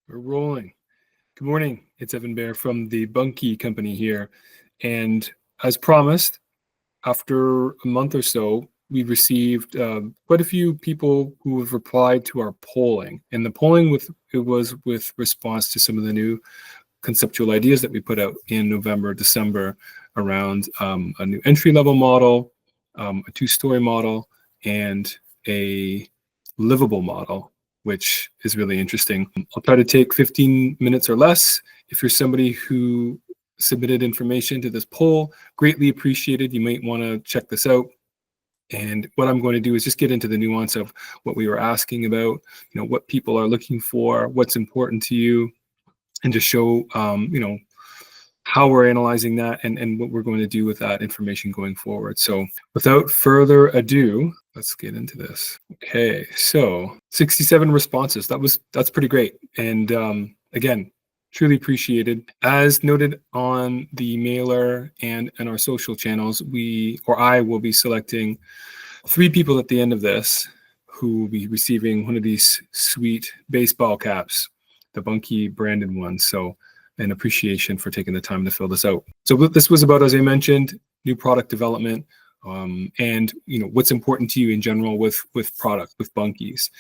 We're rolling. Good morning. It's Evan Bear from the Bunkie Company here. And as promised, after a month or so, we've received quite a few people who have replied to our polling. And the polling was with response to some of the new conceptual ideas that we put out in November, December around a new entry-level model, a two-story model, and a livable model, which is really interesting. I'll try to take 15 minutes or less. If you're somebody who submitted information to this poll, greatly appreciated. You might want to check this out. And what I'm going to do is just get into the nuance of what we were asking about, what people are looking for, what's important to you, and to show, how we're analyzing that and what we're going to do with that information going forward. So without further ado, let's get into this. Okay, so 67 responses. That's pretty great. And again, truly appreciated. As noted on the mailer and our social channels, I will be selecting 3 people at the end of this who will be receiving one of these sweet baseball caps, the Bunkie branded ones. So an appreciation for taking the time to fill this out. So this was about, as I mentioned, new product development, and what's important to you in general with product, with bunkies.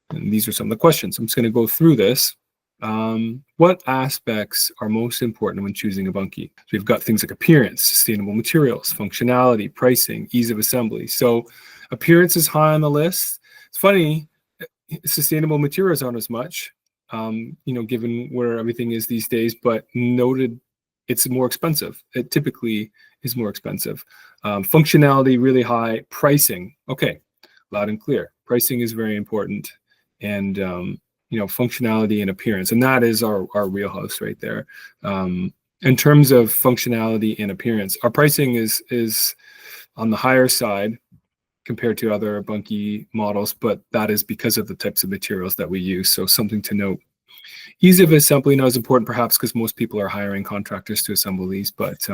And these are some of the questions. I'm just going to go through this. What aspects are most important when choosing a bunkie? So we've got things like appearance, sustainable materials, functionality, pricing, ease of assembly. So appearance is high on the list. It's funny, sustainable materials aren't as much, given where everything is these days, but noted it's more expensive. It typically is more expensive. Functionality really high. Pricing, okay, loud and clear. Pricing is very important. And functionality and appearance, and that is our wheelhouse right there. In terms of functionality and appearance, our pricing is on the higher side compared to other bunkie models, but that is because of the types of materials that we use. So something to note. Ease of assembly not as important perhaps because most people are hiring contractors to assemble these, but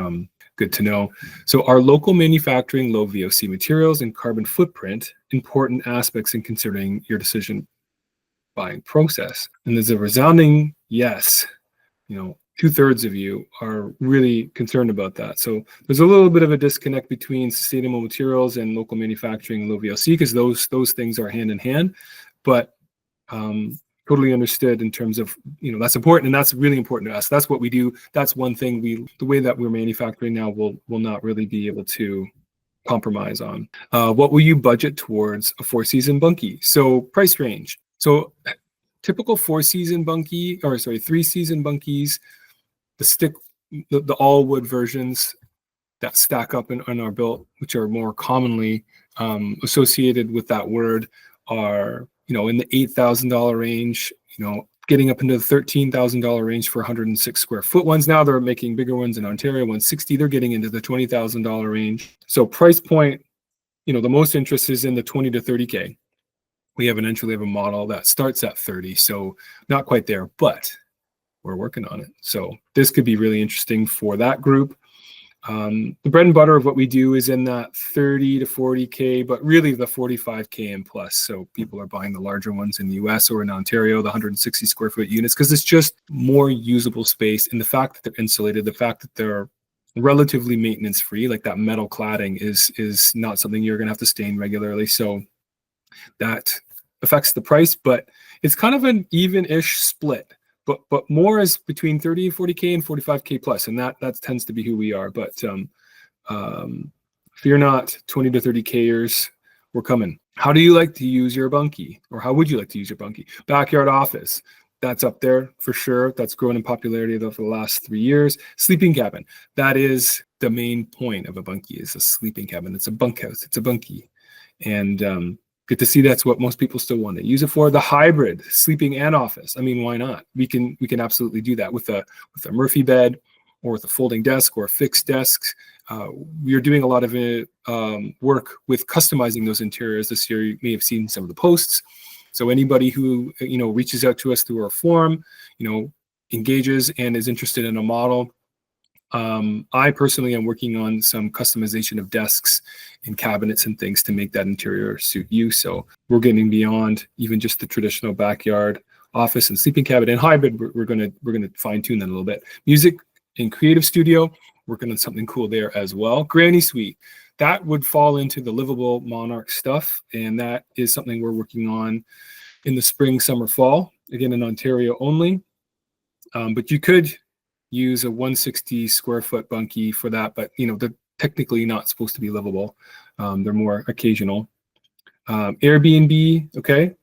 good to know. So our local manufacturing, low VOC materials, and carbon footprint, important aspects in considering your decision buying process. And there's a resounding yes. 2/3 of you are really concerned about that. So there's a little bit of a disconnect between sustainable materials and local manufacturing and low VOC because those things are hand in hand. But totally understood in terms of, that's important, and that's really important to us. That's what we do. That's one thing the way that we're manufacturing now will not really be able to compromise on. What will you budget towards a 4-season bunkie? So price range. So typical 4-season bunkie, 3-season bunkies, the all wood versions that stack up in our built, which are more commonly associated with that word, are in the $8,000 range, getting up into the $13,000 range for 106 square foot ones. Now they're making bigger ones in Ontario, 160. They're getting into the $20,000 range. So price point, the most interest is in the 20 to 30K. We have an entry-level model that starts at 30, so not quite there, but we're working on it. So this could be really interesting for that group. The bread and butter of what we do is in that 30 to 40K, but really the 45K and plus. So people are buying the larger ones in the US or in Ontario, the 160 square foot units, because it's just more usable space. And the fact that they're insulated, the fact that they're relatively maintenance free, like that metal cladding is not something you're going to have to stain regularly. So that affects the price, but it's kind of an even-ish split. But more is between 30 and 40K and 45K plus, and that tends to be who we are. But fear not, 20 to 30Kers, we're coming. How do you like to use your bunkie, or how would you like to use your bunkie? Backyard office, that's up there for sure. That's grown in popularity for the last 3 years. Sleeping cabin, that is the main point of a bunkie, is a sleeping cabin. It's a bunkhouse, it's a bunkie, and good to see that's what most people still want to use it for. The hybrid, sleeping and office. I mean, why not? We can absolutely do that with a Murphy bed or with a folding desk or a fixed desk. We are doing a lot of work with customizing those interiors this year. You may have seen some of the posts. So anybody who reaches out to us through our forum, engages and is interested in a model, I personally am working on some customization of desks and cabinets and things to make that interior suit you. So we're getting beyond even just the traditional backyard office and sleeping cabin. And hybrid, we're gonna fine tune that a little bit. Music and creative studio, working on something cool there as well. Granny suite, that would fall into the livable monarch stuff, and that is something we're working on in the spring, summer, fall. Again, in Ontario only, but you could use a 160 square foot bunkie for that, but they're technically not supposed to be livable. They're more occasional. Airbnb, okay,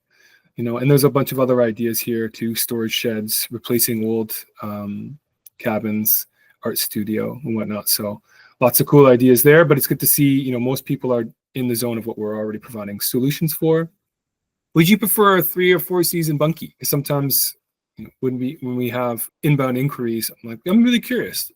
and there's a bunch of other ideas here too: storage sheds, replacing old cabins, art studio, and whatnot. So lots of cool ideas there, but it's good to see most people are in the zone of what we're already providing solutions for. Would you prefer a 3 or 4 season bunkie? Because sometimes when we have inbound inquiries, I'm really curious,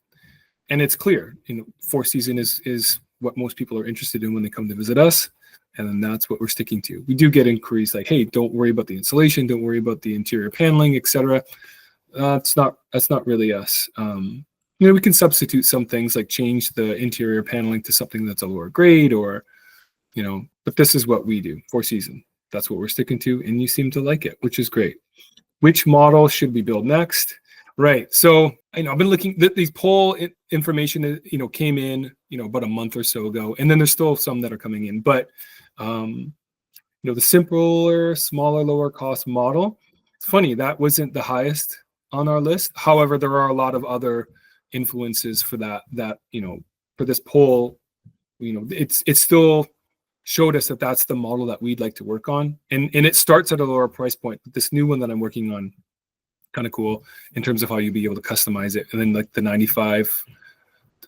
and it's clear 4 season is what most people are interested in when they come to visit us, and then that's what we're sticking to. We do get inquiries like, hey, don't worry about the insulation, don't worry about the interior paneling, etc. That's not really us. We can substitute some things, like change the interior paneling to something that's a lower grade, or but this is what we do. 4 season, that's what we're sticking to, and you seem to like it, which is great. Which model should we build next? Right. So I've been looking. These poll information came in about a month or so ago, and then there's still some that are coming in. But the simpler, smaller, lower cost model. It's funny that wasn't the highest on our list. However, there are a lot of other influences for that. For this poll, it's still showed us that that's the model that we'd like to work on, and it starts at a lower price point. This new one that I'm working on, kind of cool in terms of how you'll be able to customize it, and then like the 95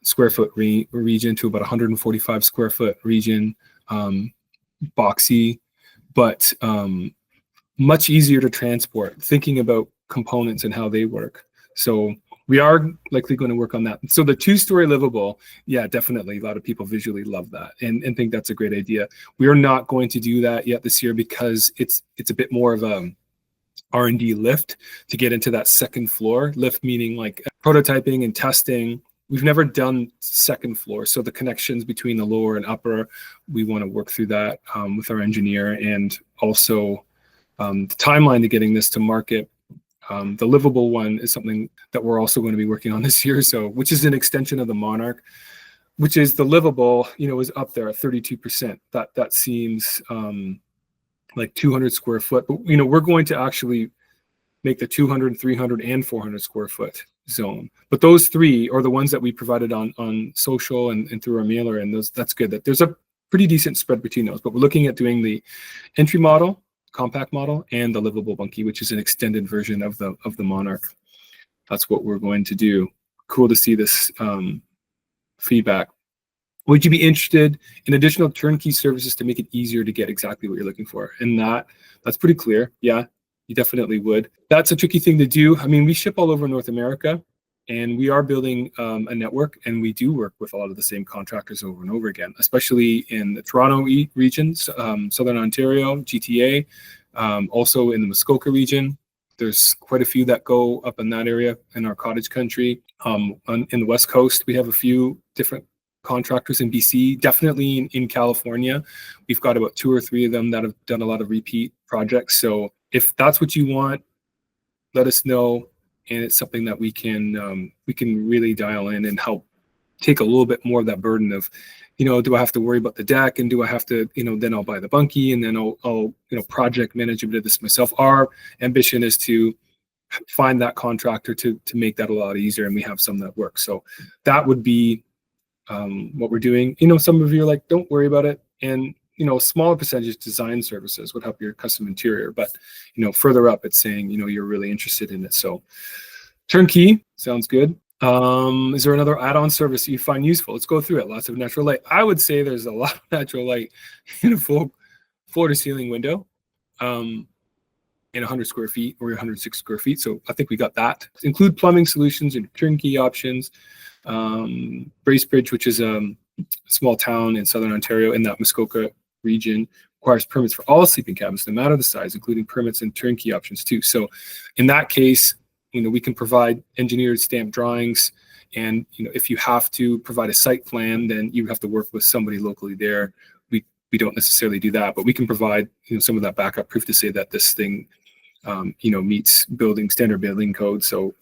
square foot region to about 145 square foot region, boxy, but much easier to transport, thinking about components and how they work. So we are likely going to work on that. So the 2-story livable, yeah, definitely. A lot of people visually love that and think that's a great idea. We are not going to do that yet this year because it's a bit more of a R&D lift to get into that second floor. Lift meaning like prototyping and testing. We've never done second floor, so the connections between the lower and upper, we want to work through that with our engineer, and also the timeline to getting this to market. The livable one is something that we're also going to be working on this year, which is an extension of the Monarch, which is the livable, is up there at 32%. That seems like 200 square foot, but we're going to actually make the 200, 300, and 400 square foot zone. But those 3 are the ones that we provided on social and through our mailer, and that's good. That there's a pretty decent spread between those. But we're looking at doing the entry model, compact model, and the livable bunkie, which is an extended version of the Monarch. That's what we're going to do. Cool to see this feedback. Would you be interested in additional turnkey services to make it easier to get exactly what you're looking for? And that's pretty clear. Yeah, you definitely would. That's a tricky thing to do. I mean, we ship all over North America, and we are building a network, and we do work with a lot of the same contractors over and over again, especially in the Toronto regions, Southern Ontario, GTA, also in the Muskoka region. There's quite a few that go up in that area in our cottage country. In the West Coast, we have a few different contractors in BC, definitely in California. We've got about 2 or 3 of them that have done a lot of repeat projects. So if that's what you want, let us know, and it's something that we can really dial in and help take a little bit more of that burden of, do I have to worry about the deck, and do I have to, then I'll buy the bunkie, and then I'll project manage a bit of this myself. Our ambition is to find that contractor to make that a lot easier, and we have some that work. So that would be what we're doing. Some of you are like, don't worry about it, and a smaller percentage design services would help your custom interior, but further up it's saying you're really interested in it. So turnkey sounds good. Is there another add-on service you find useful? Let's go through it. Lots of natural light. I would say there's a lot of natural light in a full floor-to-ceiling window in 100 square feet or 106 square feet. So I think we got that. Include plumbing solutions and turnkey options. Bracebridge, which is a small town in Southern Ontario in that Muskoka region, requires permits for all sleeping cabins, no matter the size, including permits and turnkey options too. So in that case, we can provide engineered stamped drawings, and if you have to provide a site plan, then you have to work with somebody locally there. We don't necessarily do that, but we can provide some of that backup proof to say that this thing meets standard building code. So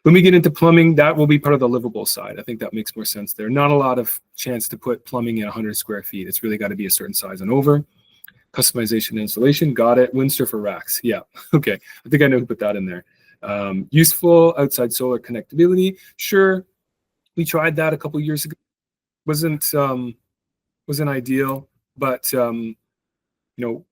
when we get into plumbing, that will be part of the livable side. I think that makes more sense there. Not a lot of chance to put plumbing in 100 square feet. It's really got to be a certain size and over. Customization and installation, got it. Windsurfer racks, yeah, okay. I think I know who put that in there. Useful outside solar connectability, sure. We tried that a couple years ago. Wasn't ideal, but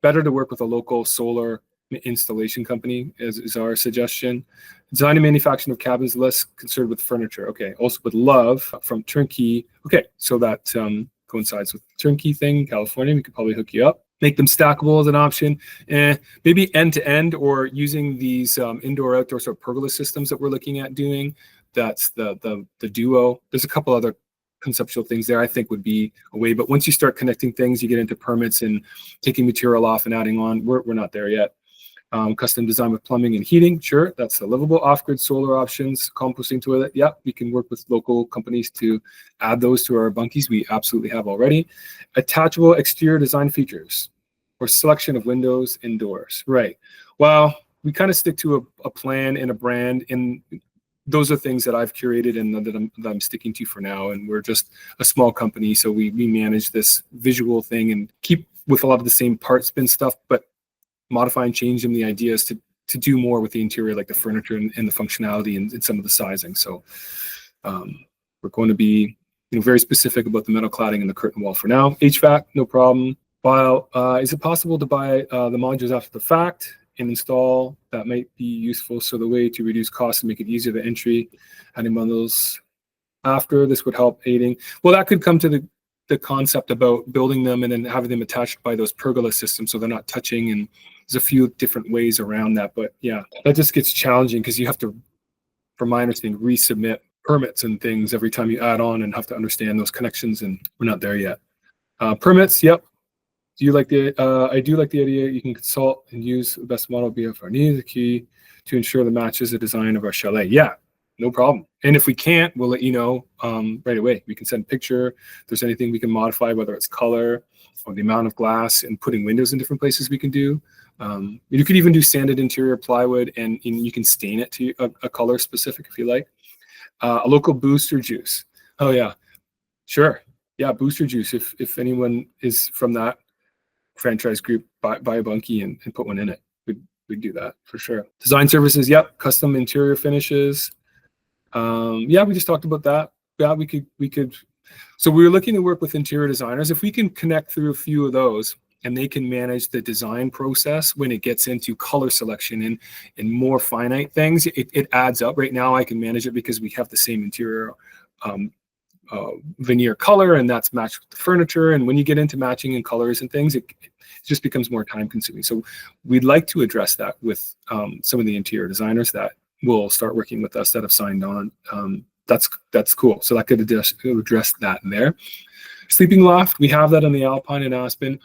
better to work with a local solar installation company is our suggestion. Design and manufacturing of cabins, less concerned with furniture. Okay, also with love from Turnkey. Okay, so that coincides with the Turnkey thing. California, we could probably hook you up. Make them stackable as an option. Maybe end to end, or using these indoor outdoor sort of pergola systems that we're looking at doing. That's the duo. There's a couple other conceptual things there I think would be a way, but once you start connecting things, you get into permits and taking material off and adding on. We're not there yet. Custom design with plumbing and heating, sure, that's the livable. Off-grid solar options, composting toilet, yeah, we can work with local companies to add those to our bunkies. We absolutely have already. Attachable exterior design features or selection of windows indoors, right? Well, we kind of stick to a plan and a brand, and those are things that I've curated and that I'm sticking to for now. And we're just a small company, so we manage this visual thing and keep with a lot of the same parts bin stuff, but modify and change them, the ideas to do more with the interior, like the furniture and the functionality and some of the sizing. So we're going to be very specific about the metal cladding and the curtain wall for now. HVAC, no problem. While is it possible to buy the modules after the fact and install? That might be useful. So the way to reduce costs and make it easier to entry, adding bundles after this would help aiding. Well, that could come to the concept about building them and then having them attached by those pergola systems so they're not touching, and there's a few different ways around that. But yeah, that just gets challenging because you have to, from my understanding, resubmit permits and things every time you add on and have to understand those connections, and we're not there yet. Permits, yep. Do you like the I do like the idea you can consult and use the best model BF our needs, the key to ensure the matches the design of our chalet. Yeah, no problem. And if we can't, we'll let you know right away. We can send a picture. If there's anything we can modify, whether it's color or the amount of glass and putting windows in different places, we can do. You could even do sanded interior plywood, and you can stain it to a color specific if you like. A local booster juice. Oh yeah, sure. Yeah, booster juice. If anyone is from that franchise group, buy a bunkie and put one in it. We'd do that for sure. Design services, yep. Custom interior finishes. Yeah, we just talked about that. Yeah, we could. So we were looking to work with interior designers. If we can connect through a few of those, and they can manage the design process when it gets into color selection and more finite things, it adds up. Right now, I can manage it because we have the same interior veneer color, and that's matched with the furniture. And when you get into matching and colors and things, it just becomes more time consuming. So we'd like to address that with some of the interior designers that will start working with us that have signed on. That's cool. So that could address that there. Sleeping loft, we have that on the Alpine and Aspen.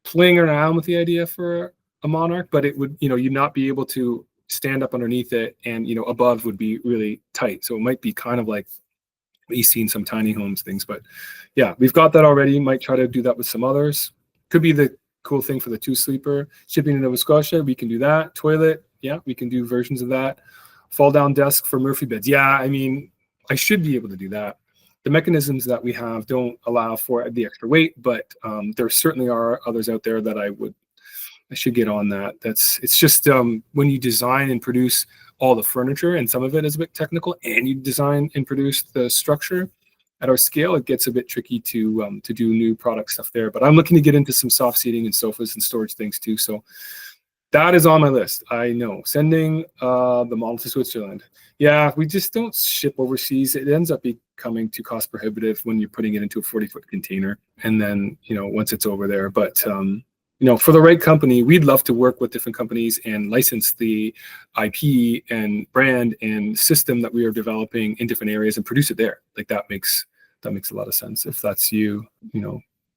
Playing around with the idea for a Monarch, but it would, you'd not be able to stand up underneath it, and above would be really tight. So it might be kind of like what you see in some tiny homes things. But yeah, we've got that already. Might try to do that with some others. Could be the cool thing for the 2-sleeper. Shipping to Nova Scotia, we can do that. Toilet, yeah, we can do versions of that. Fall down desk for Murphy beds. Yeah, I mean, I should be able to do that. The mechanisms that we have don't allow for the extra weight, but there certainly are others out there that I should get on that. It's just when you design and produce all the furniture, and some of it is a bit technical, and you design and produce the structure at our scale, it gets a bit tricky to do new product stuff there. But I'm looking to get into some soft seating and sofas and storage things too. So that is on my list. I know. Sending the model to Switzerland. Yeah, we just don't ship overseas. It ends up becoming too cost prohibitive when you're putting it into a 40-foot container, and then once it's over there. But for the right company, we'd love to work with different companies and license the IP and brand and system that we are developing in different areas and produce it there. Like that makes a lot of sense. If that's you,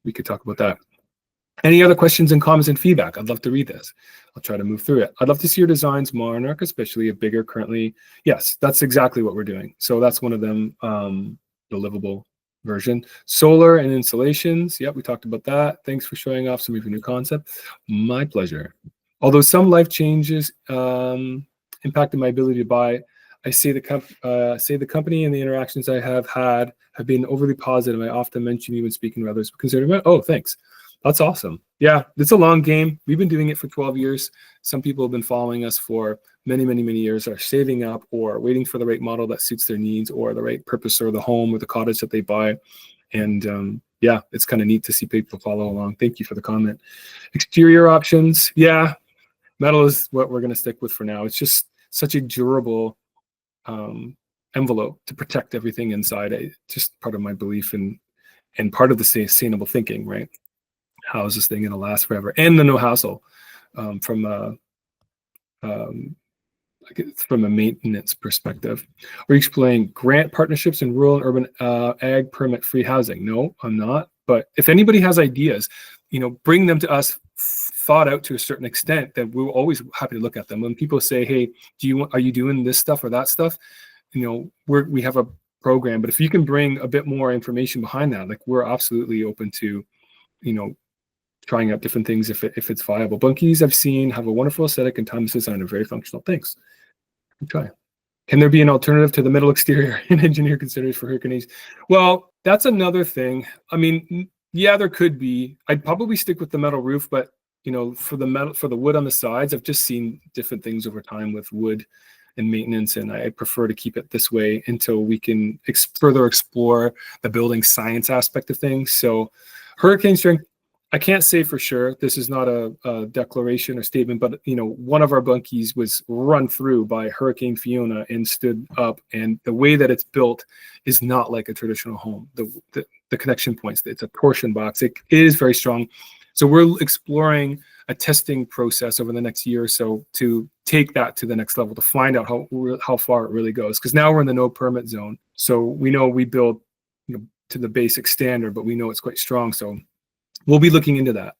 we could talk about that. Any other questions and comments and feedback? I'd love to read this. I'll try to move through it. I'd love to see your designs, Monarch, especially a bigger currently. Yes, that's exactly what we're doing. So that's one of them, the livable version. Solar and installations. Yep, we talked about that. Thanks for showing off some of your new concept. My pleasure. Although some life changes impacted my ability to buy, I say the company and the interactions I have had have been overly positive. I often mention you when speaking to others. Consider, oh, thanks. That's awesome. Yeah, it's a long game. We've been doing it for 12 years. Some people have been following us for many, many, many years, are saving up or waiting for the right model that suits their needs or the right purpose or the home or the cottage that they buy. And yeah, it's kind of neat to see people follow along. Thank you for the comment. Exterior options. Yeah, metal is what we're going to stick with for now. It's just such a durable envelope to protect everything inside. Just part of my belief and part of the sustainable thinking, right? How is this thing going to last forever? And the no hassle from a maintenance perspective. Are you exploring grant partnerships in rural and urban ag permit-free housing? No, I'm not. But if anybody has ideas, bring them to us thought out to a certain extent, that we're always happy to look at them. When people say, hey, are you doing this stuff or that stuff? We have a program, but if you can bring a bit more information behind that, like, we're absolutely open to, trying out different things if it's viable. Bunkies I've seen have a wonderful aesthetic and timeless design and very functional things. Try. Can there be an alternative to the metal exterior an engineer considers for Hurricanes? Well, that's another thing. I mean, yeah, there could be. I'd probably stick with the metal roof, but for the wood on the sides, I've just seen different things over time with wood and maintenance, and I prefer to keep it this way until we can further explore the building science aspect of things. So hurricane strength, I can't say for sure. This is not a declaration or statement, but one of our bunkies was run through by Hurricane Fiona and stood up. And the way that it's built is not like a traditional home. The connection points, it's a torsion box. It is very strong. So we're exploring a testing process over the next year or so to take that to the next level, to find out how far it really goes. Because now we're in the no permit zone. So we know we build to the basic standard, but we know it's quite strong. So we'll be looking into that.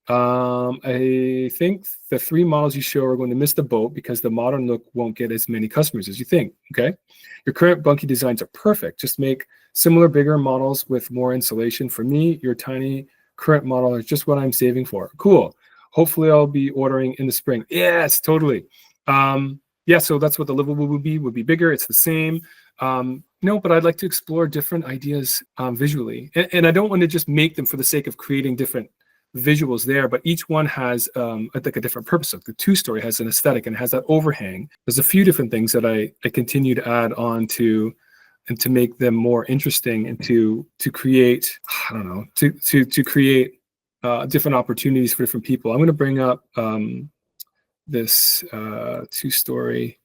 I think the 3 models you show are going to miss the boat because the modern look won't get as many customers as you think. Okay. Your current bunkie designs are perfect. Just make similar, bigger models with more insulation. For me, your tiny current model is just what I'm saving for. Cool. Hopefully I'll be ordering in the spring. Yes, totally. Yeah, so that's what the livable would be bigger. It's the same. No, but I'd like to explore different ideas visually. And I don't want to just make them for the sake of creating different visuals there, but each one has like a different purpose. Like the 2-story has an aesthetic and has that overhang. There's a few different things that I continue to add on to, and to make them more interesting, and to create, I don't know, to create different opportunities for different people. I'm going to bring up this 2-story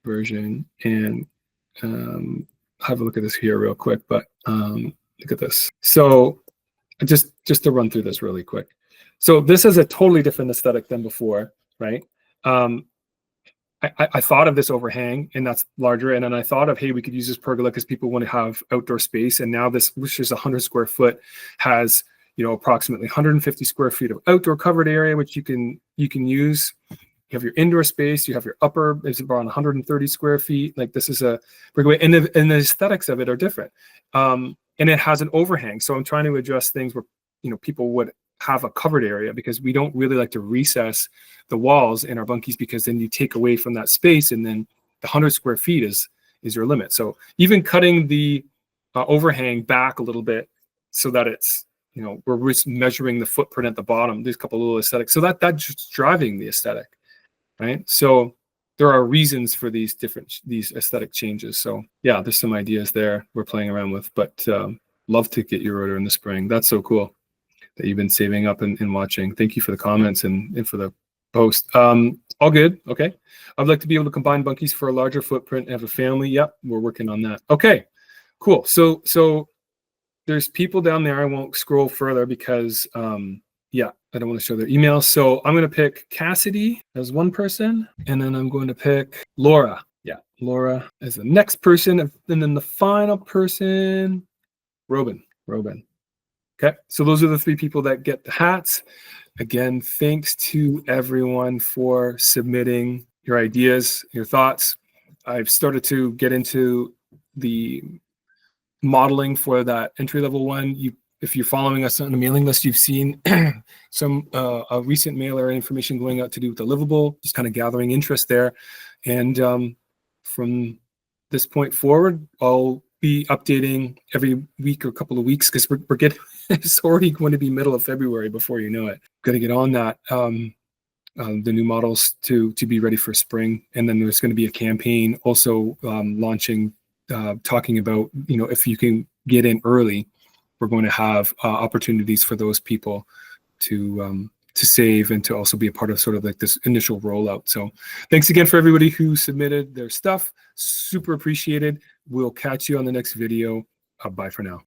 version and have a look at this here real quick. But look at this. So just to run through this really quick. So this is a totally different aesthetic than before, right? I thought of this overhang, and that's larger. And then I thought of, hey, we could use this pergola because people want to have outdoor space. And now this, which is 100 square foot, has approximately 150 square feet of outdoor covered area, which you can use. You have your indoor space. You have your upper is around 130 square feet. Like, this is a breakaway, and the aesthetics of it are different. And it has an overhang. So I'm trying to address things where people would have a covered area, because we don't really like to recess the walls in our bunkies, because then you take away from that space, and then the 100 square feet is your limit. So even cutting the overhang back a little bit so that it's we're measuring the footprint at the bottom. There's a couple of little aesthetics. So that's just driving the aesthetic, right? So there are reasons for these aesthetic changes. So yeah, there's some ideas there we're playing around with, but love to get your order in the spring. That's so cool that you've been saving up and watching. Thank you for the comments and for the post. All good. Okay. I'd like to be able to combine bunkies for a larger footprint and have a family. Yep, we're working on that. Okay, cool. So there's people down there. I won't scroll further because yeah, I don't want to show their email. So I'm going to pick Cassidy as one person, and then I'm going to pick Laura. Yeah, Laura as the next person, and then the final person, Robin. Okay, so those are the 3 people that get the hats. Again, thanks to everyone for submitting your ideas, your thoughts. I've started to get into the modeling for that entry-level one. if you're following us on the mailing list, you've seen some a recent mailer information going out to do with the livable, just kind of gathering interest there. And from this point forward, I'll be updating every week or couple of weeks, because we're getting it's already going to be middle of February before you know it. Going to get on that. The new models to be ready for spring, and then there's going to be a campaign also launching, talking about, you know, if you can get in early, we're going to have opportunities for those people to save and to also be a part of sort of like this initial rollout. So thanks again for everybody who submitted their stuff. Super appreciated. We'll catch you on the next video. Bye for now.